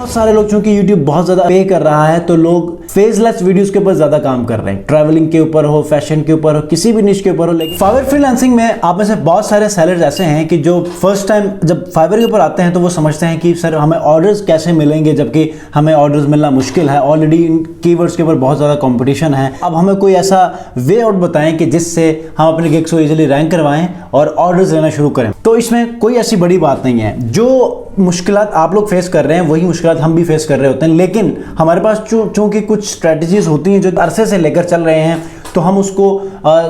बहुत सारे लोग, चूंकि YouTube बहुत ज्यादा पे कर रहा है, तो लोग फेसलेस वीडियोस के ऊपर ज्यादा काम कर रहे हैं। ट्रैवलिंग के ऊपर हो, फैशन के ऊपर हो, किसी भी निश के ऊपर हो। लेकिन फाइवर फ्रीलांसिंग में आप में से बहुत सारे सेलर्स ऐसे हैं कि जो फर्स्ट टाइम जब फाइवर के ऊपर आते हैं तो वो समझते हैं कि सर हमें ऑर्डर्स कैसे मिलेंगे, जबकि हमें ऑर्डर्स मिलना मुश्किल है। ऑलरेडी इन कीवर्ड्स के ऊपर बहुत ज्यादा कंपटीशन है। अब हमें कोई ऐसा वे आउट बताएं कि जिससे हम अपने गिग्स को इजीली रैंक करवाएं और ऑर्डर्स लेना शुरू करें। तो इसमें कोई ऐसी बड़ी बात नहीं है। जो मुश्किलात आप लोग फेस कर रहे हैं वही मुश्किलात हम भी फेस कर रहे होते हैं, लेकिन हमारे पास चूंकि कुछ स्ट्रेटजीज होती हैं जो अरसे से लेकर चल रहे हैं, तो हम उसको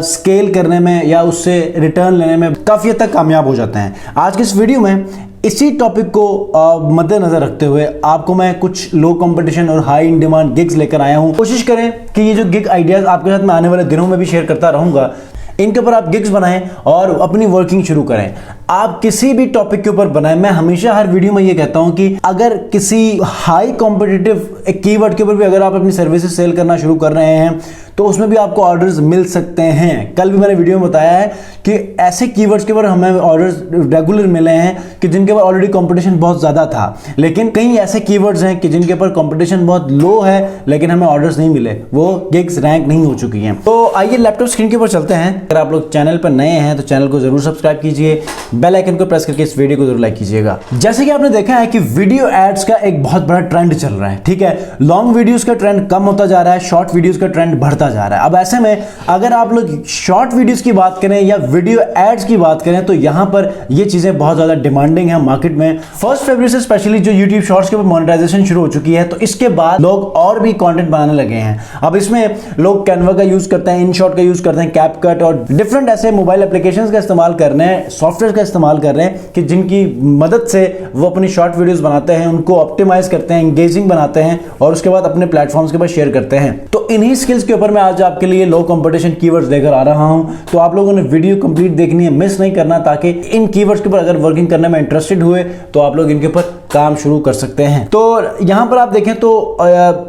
स्केल करने में या उससे रिटर्न लेने में काफ़ी हद तक कामयाब हो जाते हैं। आज की इस वीडियो में इसी टॉपिक को मद्देनजर रखते हुए आपको मैं कुछ लो कंपटीशन और हाई इन डिमांड गिग्स लेकर आया हूं। कोशिश करें कि ये जो गिग आइडियाज़ आपके साथ मैं आने वाले दिनों में भी शेयर करता रहूँगा, इनके ऊपर आप गिग्स बनाएं और अपनी वर्किंग शुरू करें। आप किसी भी टॉपिक के ऊपर बनाएं। मैं हमेशा हर वीडियो में ये कहता हूं कि अगर किसी हाई कॉम्पिटिटिव कीवर्ड के ऊपर भी अगर आप अपनी सर्विसेज सेल करना शुरू कर रहे हैं तो उसमें भी आपको ऑर्डर्स मिल सकते हैं। कल भी मैंने वीडियो में बताया है कि ऐसे कीवर्ड्स के ऊपर हमें ऑर्डर्स रेगुलर मिले हैं कि जिनके ऊपर ऑलरेडी कंपटीशन बहुत ज़्यादा था, लेकिन कई ऐसे कीवर्ड्स हैं कि जिनके ऊपर कंपटीशन बहुत लो है लेकिन हमें ऑर्डर्स नहीं मिले, वो गिग्स रैंक नहीं हो चुकी हैं। तो आइए लैपटॉप स्क्रीन के ऊपर चलते हैं। अगर आप लोग चैनल पर नए हैं तो चैनल को जरूर सब्सक्राइब कीजिए, बेल आइकन को प्रेस करके इस वीडियो को जरूर लाइक कीजिएगा। जैसे कि आपने देखा है कि वीडियो एड्स का एक बहुत बड़ा ट्रेंड चल रहा है, ठीक है। लॉन्ग वीडियोस का ट्रेंड कम होता जा रहा है, शॉर्ट वीडियोस का ट्रेंड बढ़ता जा रहा है। अब ऐसे में अगर आप लोग शॉर्ट वीडियोस की बात करें या वीडियो एड्स की बात करें तो यहां पर ये चीजें बहुत ज्यादा डिमांडिंग है मार्केट में। 1 फरवरी से स्पेशली जो YouTube शॉर्ट्स के ऊपर मोनेटाइजेशन शुरू हो चुकी है, तो इसके बाद लोग और भी कंटेंट बनाने लगे हैं। अब इसमें लोग कैनवा का यूज करते हैं, इनशॉट का यूज करते हैं, कैपकट और डिफरेंट ऐसे मोबाइल एप्लीकेशंस का इस्तेमाल कर रहे हैं, सॉफ्टवेयर का इस्तेमाल कर रहे हैं कि जिनकी मदद से वो अपनी शॉर्ट वीडियोस बनाते हैं, उनको ऑप्टिमाइज करते हैं, एंगेजिंग बनाते हैं और उसके बाद अपने प्लेटफॉर्म्स के पास शेयर करते हैं। तो इन्हीं स्किल्स के ऊपर मैं आज आपके लिए लो कंपटीशन कीवर्ड्स लेकर आ रहा हूं। तो आप लोगों ने वीडियो कंप्लीट देखनी है, मिस नहीं करना, ताकि इन कीवर्ड्स के ऊपर अगर वर्किंग करने में इंटरेस्टेड हुए तो आप लोग इनके ऊपर काम शुरू कर सकते हैं। तो यहां पर आप देखें तो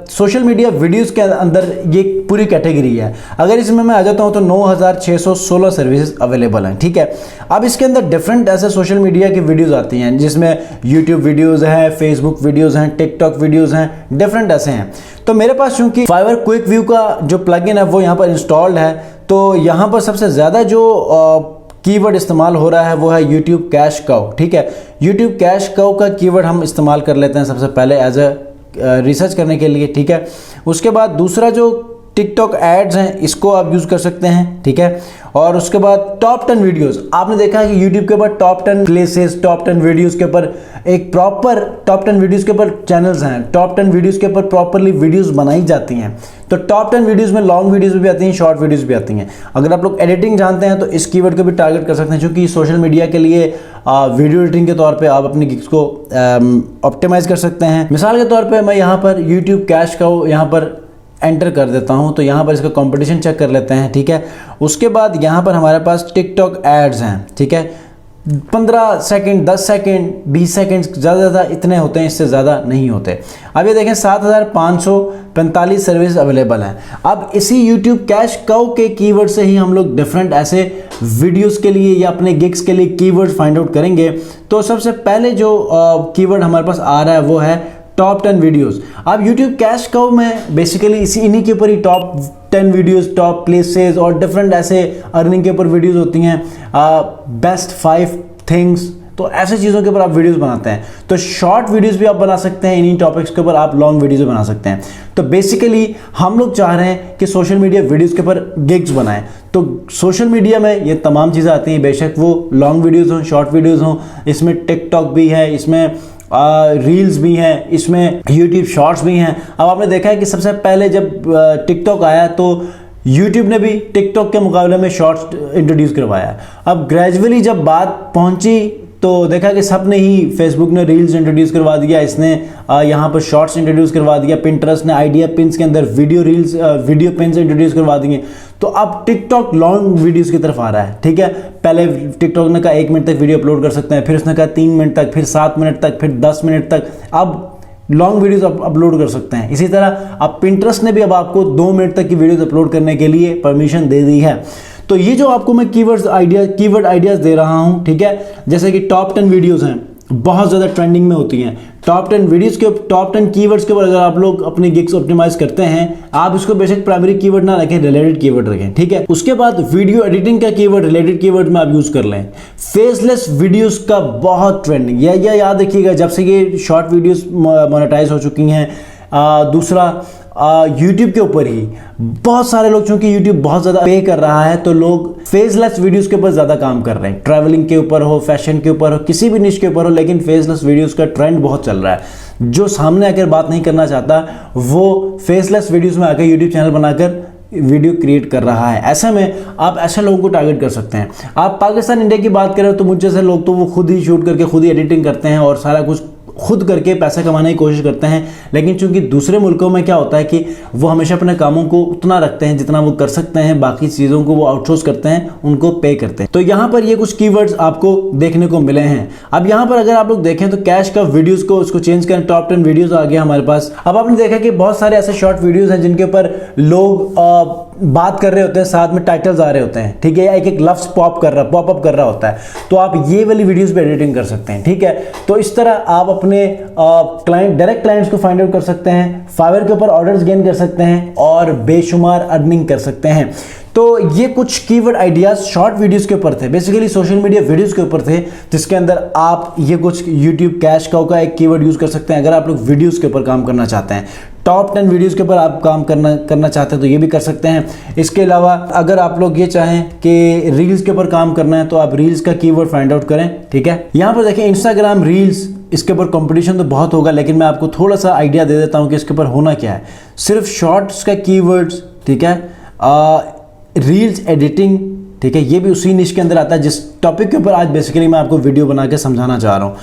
सोशल मीडिया वीडियोस के अंदर ये पूरी कैटेगरी है। अगर इसमें मैं आ जाता हूं तो 9616 सर्विसेज अवेलेबल हैं, ठीक है। अब इसके अंदर डिफरेंट ऐसे सोशल मीडिया की वीडियोस आती हैं, जिसमें यूट्यूब वीडियोस हैं, फेसबुक वीडियोस हैं, टिकटॉक वीडियोस हैं, डिफरेंट ऐसे हैं। तो मेरे पास चूंकि फाइवर क्विक व्यू का जो प्लगइन है वो यहाँ पर इंस्टॉल्ड है, तो यहाँ पर सबसे ज़्यादा जो कीवर्ड इस्तेमाल हो रहा है वो है YouTube कैश काउ, ठीक है। YouTube कैश काउ का कीवर्ड हम इस्तेमाल कर लेते हैं सबसे पहले एज अ रिसर्च करने के लिए, ठीक है। उसके बाद दूसरा जो टिकटॉक एड्स हैं इसको आप यूज़ कर सकते हैं, ठीक है। और उसके बाद टॉप 10 वीडियोस, आपने देखा है कि YouTube के ऊपर टॉप 10 प्लेसेस, टॉप 10 वीडियोस के ऊपर एक प्रॉपर टॉप 10 वीडियोस के ऊपर चैनल्स हैं, टॉप 10 वीडियोस के ऊपर प्रॉपरली वीडियोस बनाई जाती हैं। तो टॉप 10 वीडियोस में लॉन्ग वीडियोस भी आती हैं, शॉर्ट वीडियोस भी आती हैं। अगर आप लोग एडिटिंग जानते हैं तो इस कीवर्ड को भी टारगेट कर सकते हैं, क्योंकि सोशल मीडिया के लिए वीडियो एडिटिंग के तौर पे आप अपनी गिग्स को ऑप्टिमाइज कर सकते हैं। मिसाल के तौर पे मैं यहाँ पर YouTube कैश का यहाँ पर एंटर कर देता हूँ, तो यहाँ पर इसका कंपटीशन चेक कर लेते हैं, ठीक है। उसके बाद यहाँ पर हमारे पास टिकटॉक एड्स हैं, ठीक है। 15 सेकंड, 10 सेकंड, 20 सेकंड, ज़्यादा इतने होते हैं, इससे ज़्यादा नहीं होते। अब ये देखें 7545 सर्विस अवेलेबल हैं। अब इसी YouTube कैश काउ के कीवर्ड से ही हम लोग डिफरेंट ऐसे वीडियोस के लिए या अपने गिग्स के लिए कीवर्ड फाइंड आउट करेंगे। तो सबसे पहले जो कीवर्ड हमारे पास आ रहा है वो है टॉप 10 वीडियोस। अब YouTube कैश काउ में बेसिकली इन्हीं के ऊपर ही टॉप 10 वीडियोस, टॉप प्लेसेस और डिफरेंट ऐसे अर्निंग के ऊपर वीडियोस होती हैं, बेस्ट 5 थिंग्स, तो ऐसे चीज़ों के ऊपर आप वीडियोस बनाते हैं। तो शॉर्ट वीडियोस भी आप बना सकते हैं, इन्हीं टॉपिक्स के ऊपर आप लॉन्ग वीडियोस बना सकते हैं। तो बेसिकली हम लोग चाह रहे हैं कि सोशल मीडिया वीडियोस के ऊपर गिग्स बनाएं। तो सोशल मीडिया में ये तमाम चीज़ें आती हैं, बेशक वो लॉन्ग वीडियोज़ हों, शॉर्ट वीडियोज़ हों, इसमें टिकटॉक भी है, इसमें रील्स भी हैं, इसमें YouTube शॉर्ट्स भी हैं। अब आपने देखा है कि सबसे पहले जब टिकटॉक आया तो YouTube ने भी टिकटॉक के मुकाबले में शॉर्ट्स इंट्रोड्यूस करवाया। अब ग्रेजुअली जब बात पहुंची तो देखा कि सबने ही, फेसबुक ने रील्स इंट्रोड्यूस करवा दिया, इसने यहाँ पर शॉर्ट्स इंट्रोड्यूस करवा दिया, पिंटरेस्ट ने आइडिया पिन्स के अंदर वीडियो पिन्स इंट्रोड्यूस करवा दिए। तो अब टिकटॉक लॉन्ग वीडियोस की तरफ आ रहा है, ठीक है। पहले टिकटॉक ने कहा 1 मिनट तक वीडियो अपलोड कर सकते हैं, फिर उसने कहा 3 मिनट तक, फिर 7 मिनट तक, फिर 10 मिनट तक, अब लॉन्ग वीडियोस अपलोड कर सकते हैं। इसी तरह अब पिंटरेस्ट ने भी अब आपको 2 मिनट तक की वीडियोस अपलोड करने के लिए परमिशन दे दी है। तो ये जो आपको मैं कीवर्ड आइडियाज दे रहा हूं, ठीक है, जैसे कि टॉप 10 वीडियोस हैं, बहुत ज़्यादा ट्रेंडिंग में होती हैं। टॉप 10 वीडियोस के टॉप 10 कीवर्ड्स के ऊपर अगर आप लोग अपने गिग्स ऑप्टिमाइज करते हैं, आप इसको बेशक प्राइमरी कीवर्ड ना रखें, रिलेटेड कीवर्ड रखें, ठीक है। उसके बाद वीडियो एडिटिंग का कीवर्ड रिलेटेड कीवर्ड में आप यूज कर लें। फेसलेस वीडियोस का बहुत ट्रेंडिंग, यह याद रखिएगा, जब से ये शॉर्ट वीडियोस मोनेटाइज हो चुकी हैं। दूसरा YouTube के ऊपर ही बहुत सारे लोग, चूंकि YouTube बहुत ज़्यादा पे कर रहा है, तो लोग फेसलेस वीडियोस के ऊपर ज़्यादा काम कर रहे हैं। ट्रैवलिंग के ऊपर हो, फैशन के ऊपर हो, किसी भी निश के ऊपर हो, लेकिन फेसलेस वीडियोस का ट्रेंड बहुत चल रहा है। जो सामने आकर बात नहीं करना चाहता, वो फेसलेस वीडियोस में आकर YouTube चैनल बनाकर वीडियो क्रिएट कर रहा है। ऐसे में आप ऐसे लोगों को टारगेट कर सकते हैं। आप पाकिस्तान, इंडिया की बात करें तो मुझ जैसे लोग तो वो खुद ही शूट करके खुद ही एडिटिंग करते हैं और सारा कुछ खुद करके पैसा कमाने की कोशिश करते हैं। लेकिन चूंकि दूसरे मुल्कों में क्या होता है कि वो हमेशा अपने कामों को उतना रखते हैं जितना वो कर सकते हैं, बाकी चीज़ों को वो आउटसोर्स करते हैं, उनको पे करते हैं। तो यहाँ पर ये कुछ कीवर्ड्स आपको देखने को मिले हैं। अब यहाँ पर अगर आप लोग देखें तो कैश का वीडियोस को उसको चेंज करें, टॉप 10 वीडियोस आ गया हमारे पास। अब आपने देखा कि बहुत सारे ऐसे शॉर्ट वीडियोस हैं जिनके ऊपर लोग बात कर रहे होते हैं, साथ में टाइटल्स आ रहे होते हैं, ठीक है, या एक लफ्ज पॉपअप कर रहा होता है, तो आप ये वाली वीडियोस पे एडिटिंग कर सकते हैं, ठीक है। तो इस तरह आप अपने डायरेक्ट क्लाइंट्स को फाइंड आउट कर सकते हैं, फाइवर के ऊपर ऑर्डर्स गेन कर सकते हैं और बेशुमार अर्निंग कर सकते हैं। तो ये कुछ कीवर्ड आइडियाज शॉर्ट वीडियोस के ऊपर थे, बेसिकली सोशल मीडिया वीडियोस के ऊपर थे, जिसके अंदर आप ये कुछ YouTube कैश काउ का एक कीवर्ड यूज कर सकते हैं अगर आप लोग वीडियोस के ऊपर काम करना चाहते हैं। टॉप 10 वीडियोस के ऊपर आप काम करना चाहते हैं तो ये भी कर सकते हैं। इसके अलावा अगर आप लोग ये चाहें कि रील्स के ऊपर काम करना है तो आप रील्स का कीवर्ड फाइंड आउट करें, ठीक है। यहाँ पर देखिए इंस्टाग्राम रील्स, इसके ऊपर कंपटीशन तो बहुत होगा, लेकिन मैं आपको थोड़ा सा आइडिया दे देता हूँ कि इसके ऊपर होना क्या है। सिर्फ शॉर्ट्स का कीवर्ड्स, ठीक है, रील्स एडिटिंग, ठीक है, ये भी उसी निश के अंदर आता है जिस टॉपिक के ऊपर आज बेसिकली मैं आपको वीडियो बना के समझाना चाह रहा हूँ।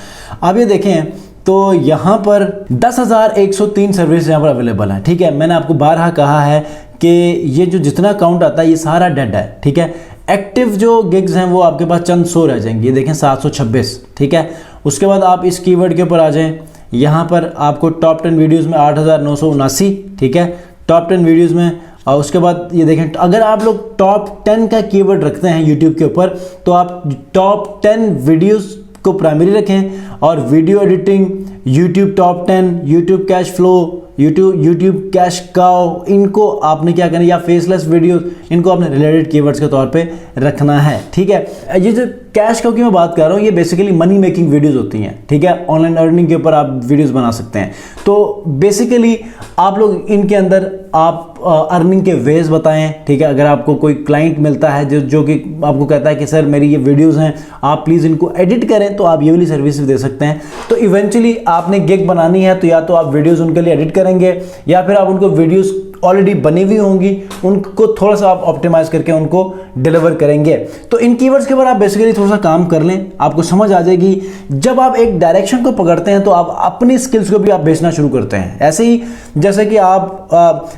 अब ये देखें तो यहाँ पर 10,103 सर्विस यहाँ पर अवेलेबल है, ठीक है। मैंने आपको बारहा कहा है कि ये जो जितना काउंट आता है ये सारा डेड है, ठीक है। एक्टिव जो गिग्स हैं वो आपके पास चंद 100 रह जाएंगे, ये देखें 726, ठीक है। उसके बाद आप इस कीवर्ड के ऊपर आ जाएं, यहाँ पर आपको टॉप 10 वीडियोज़ में 8,979, ठीक है, टॉप 10 वीडियोज़ में। और उसके बाद ये देखें, अगर आप लोग टॉप 10 का कीवर्ड रखते हैं YouTube के ऊपर तो आप टॉप 10 वीडियोस को प्राइमरी रखें और video editing, YouTube top 10, YouTube cash flow, YouTube cash cow, इनको आपने क्या करना, या फेसलेस वीडियोस, इनको आपने रिलेटेड कीवर्ड्स के तौर पे रखना है, ठीक है। ये जो कैश काउ की मैं बात कर रहा हूँ ये बेसिकली मनी मेकिंग वीडियोस होती हैं, ठीक है। ऑनलाइन अर्निंग के ऊपर आप वीडियोस बना सकते हैं। तो बेसिकली आप लोग इनके अंदर आप अर्निंग के वेज बताएं, ठीक है। अगर आपको कोई क्लाइंट मिलता है जो कि आपको कहता है कि सर मेरी ये वीडियोस हैं, आप प्लीज़ इनको एडिट करें, तो आप ये वाली सर्विस दे सकते हैं। तो इवेंचुअली आपने गिग बनानी है तो या तो आप वीडियोस उनके लिए एडिट करेंगे या फिर आप उनको वीडियोस ऑलरेडी बनी हुई होंगी उनको थोड़ा सा आप ऑप्टिमाइज करके उनको डिलीवर करेंगे। तो इन कीवर्ड्स के ऊपर आप बेसिकली थोड़ा सा काम कर लें, आपको समझ आ जाएगी। जब आप एक डायरेक्शन को पकड़ते हैं तो आप अपनी स्किल्स को भी आप बेचना शुरू करते हैं। ऐसे ही जैसे कि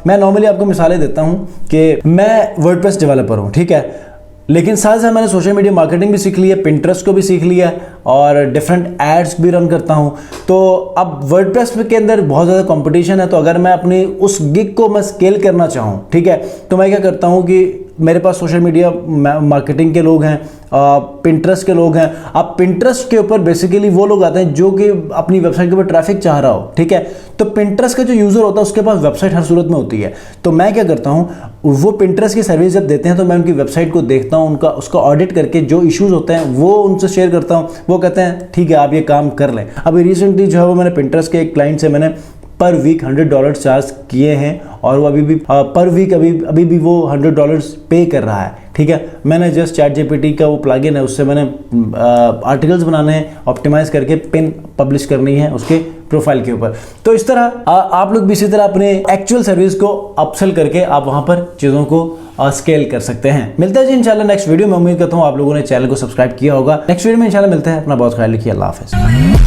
मैं नॉर्मली आपको मिसालें देता हूं कि मैं वर्डप्रेस डेवलपर हूं, ठीक है, लेकिन साथ साथ मैंने सोशल मीडिया मार्केटिंग भी सीख ली है, पिंटरेस्ट को भी सीख लिया और डिफरेंट एड्स भी रन करता हूं। तो अब वर्डप्रेस के अंदर बहुत ज़्यादा कंपटीशन है, तो अगर मैं अपनी उस गिग को मैं स्केल करना चाहूं, ठीक है, तो मैं क्या करता हूं कि मेरे पास सोशल मीडिया मार्केटिंग के लोग हैं, पिंटरेस्ट के लोग हैं। अब पिंटरेस्ट के ऊपर बेसिकली वो लोग आते हैं जो कि अपनी वेबसाइट के ऊपर ट्रैफिक चाह रहा हो, ठीक है। तो पिंटरेस्ट का जो यूज़र होता है उसके पास वेबसाइट हर सूरत में होती है। तो मैं क्या करता हूँ, वो पिंटरेस्ट की सर्विस जब देते हैं तो मैं उनकी वेबसाइट को देखता हूँ, उसका ऑडिट करके जो इश्यूज़ होते हैं वो उनसे शेयर करता हूँ। वो कहते हैं ठीक है आप ये काम कर लें। अभी रिसेंटली जो है वो मैंने पिंटरेस्ट के एक क्लाइंट से मैंने पर वीक $100 चार्ज किए हैं और वो अभी भी पर वीक अभी भी वो $100 पे कर रहा है, ठीक है। मैंने जस्ट ChatGPT का वो प्लगइन है उससे मैंने आर्टिकल्स बनाने हैं, ऑप्टिमाइज करके पिन पब्लिश करनी है उसके प्रोफाइल के ऊपर। तो इस तरह आप लोग भी इसी तरह अपने एक्चुअल सर्विस को अपसेल करके आप वहां पर चीज़ों को स्केल कर सकते हैं। मिलते हैं जी इंशाल्लाह नेक्स्ट वीडियो में। उम्मीद करता हूँ आप लोगों ने चैनल को सब्सक्राइब किया होगा। नेक्स्ट वीडियो में इंशाल्लाह मिलते हैं। अपना बहुत ख्याल रखिए। अल्लाह हाफिज़।